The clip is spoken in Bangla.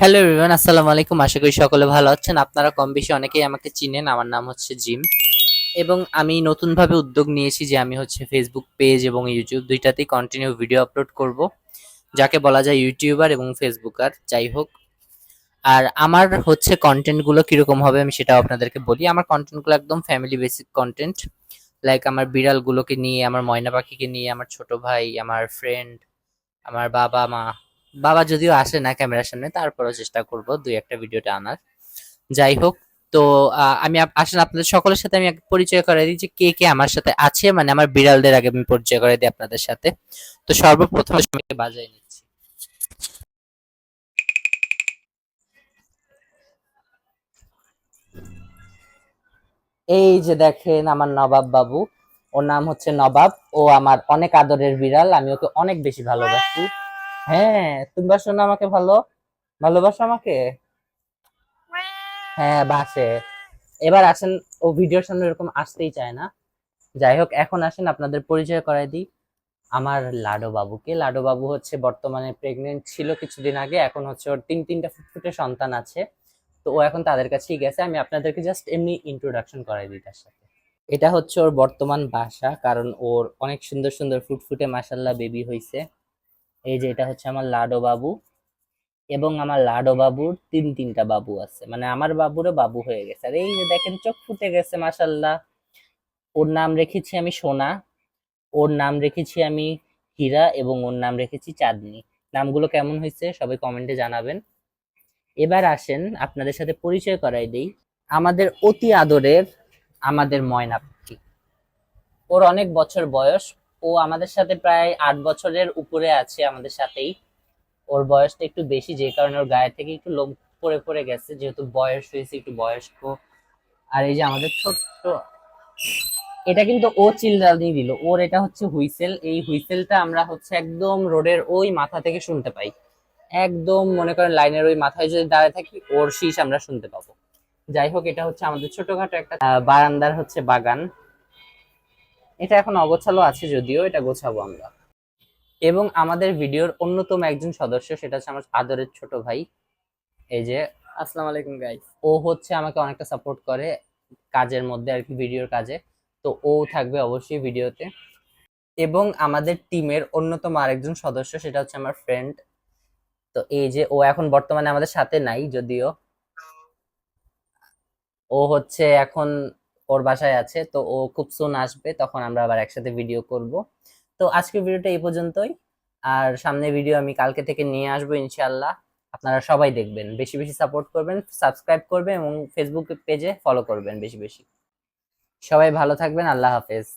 হ্যালো এভরিওয়ান, আসসালামু আলাইকুম। আশা করি সকলে ভালো আছেন। আপনারা কম বেশি অনেকেই আমাকে চিনেন। আমার নাম হচ্ছে জিম এবং আমি নতুনভাবে উদ্যোগ নিয়েছি যে আমি হচ্ছে ফেসবুক পেজ এবং ইউটিউব দুইটাতেই কন্টিনিউ ভিডিও আপলোড করব, যাকে বলা যায় ইউটিউবার এবং ফেসবুকার, যাই হোক। আর আমার হচ্ছে কন্টেন্টগুলো কিরকম হবে আমি সেটাও আপনাদেরকে বলি। আমার কন্টেন্টগুলো একদম ফ্যামিলি বেসিক কন্টেন্ট, লাইক আমার বিড়ালগুলোকে নিয়ে, আমার ময়না পাখিকে নিয়ে, আমার ছোট ভাই, আমার ফ্রেন্ড, আমার বাবা মা। বাবা যদিও আসে না ক্যামেরার সামনে, তারপরেও চেষ্টা করব দুই একটা ভিডিওটা আনার। যাই হোক, তো আমি আসেন আপনাদের সকলের সাথে আমি আগে পরিচয় করে দিই যে কে কে আমার সাথে আছে, মানে আমার বিড়ালদের আগে আমি পরিচয় করে দিই আপনাদের সাথে। তো সর্বপ্রথম আমি বাজাই নিচ্ছি। এই যে দেখেন আমার নবাব বাবু, ওর নাম হচ্ছে নবাব। ও আমার অনেক আদরের বিড়াল, আমি ওকে অনেক বেশি ভালোবাসি। হ্যাঁ, তুমি বাসো না আমাকে? ভালোবাসো আমাকে? হ্যাঁ, বাসে। এবার আসেন, ও ভিডিওর সামনে এরকম আসতেই চায় না। যাই হোক, এখন আসেন আপনাদের পরিচয় করাই দিই আমার লাডো বাবুকে। লাডো বাবু হচ্ছে বর্তমানে প্রেগনেন্ট ছিল কিছুদিন আগে, এখন হচ্ছে ওর তিনটা ফুটফুটে সন্তান আছে। তো ও এখন তাদের কাছেই গেছে। আমি আপনাদেরকে জাস্ট এমনি ইন্ট্রোডাকশন করাই দিই তার সাথে। এটা হচ্ছে ওর বর্তমান বাসা, কারণ ওর অনেক সুন্দর সুন্দর ফুটফুটে মাশাল্লাহ বেবি হইছে। এই যে এটা হচ্ছে আমার লাডো বাবু, এবং আমার লাডো বাবুর তিনটা বাবু আছে, মানে আমার বাবুরও বাবু হয়ে গেছে। আর এই যে দেখেন চোখ ফুটে গেছে মাশাল্লাহ। ওর নাম রেখেছি আমি সোনা, ওর নাম রেখেছি আমি হীরা, এবং ওর নাম রেখেছি চাঁদনি। নামগুলো কেমন হয়েছে সবাই কমেন্টে জানাবেন। এবার আসেন আপনাদের সাথে পরিচয় করাই দেই আমাদের অতি আদরের আমাদের ময়না পাখি। ওর অনেক বছর বয়স, ও আমাদের সাথে প্রায় 8 বছরের উপরে আছে আমাদের সাথেই। ওর বয়সটা একটু বেশি, যে কারণে ওর গায়ে থেকে একটু লোম পড়ে পড়ে গেছে, যেহেতু বয়স হয়েছে একটু বয়স্ক। আর এই যে আমাদের ছোট্ট, এটা কিন্তু ও চিল্লানি দিল, ওর এটা হচ্ছে হুইসেল। এই হুইসেলটা আমরা হচ্ছে একদম রোডের ওই মাথা থেকে শুনতে পাই। একদম মনে করেন লাইনের ওই মাথায় যদি দাঁড়ায় থাকি, ওর শীষ আমরা শুনতে পাবো। যাই হোক, এটা হচ্ছে আমাদের ছোটখাটো একটা বারান্দার হচ্ছে বাগান। এটা এখন অগোছালো আছে, যদিও এটা গোছাবো আমরা। এবং আমাদের ভিডিওর অন্যতম একজন সদস্য, সেটা হচ্ছে আমার আদরের ছোট ভাই। এই যে, আসসালামু আলাইকুম গাইস। ও হচ্ছে আমাকে অনেকটা সাপোর্ট করে কাজের মধ্যে আর কি, ভিডিওর কাজে। তো ও থাকবে অবশ্যই ভিডিওতে। এবং আমাদের টিমের অন্যতম আরেকজন সদস্য, সেটা হচ্ছে আমার ফ্রেন্ড। তো এই যে, ও এখন বর্তমানে আমাদের সাথে নাই যদিও, ও হচ্ছে এখন ওর বাসায় আছে। তো ও খুব সুন আসবে, তখন আমরা আবার একসাথে ভিডিও করব। তো আজকের ভিডিওটা এই পর্যন্তই। আর সামনে ভিডিও আমি কালকে থেকে নিয়ে আসবো ইনশাআল্লাহ। আপনারা সবাই দেখবেন, বেশি বেশি সাপোর্ট করবেন, সাবস্ক্রাইব করবেন এবং ফেসবুক পেজে ফলো করবেন বেশি বেশি। সবাই ভালো থাকবেন, আল্লাহ হাফেজ।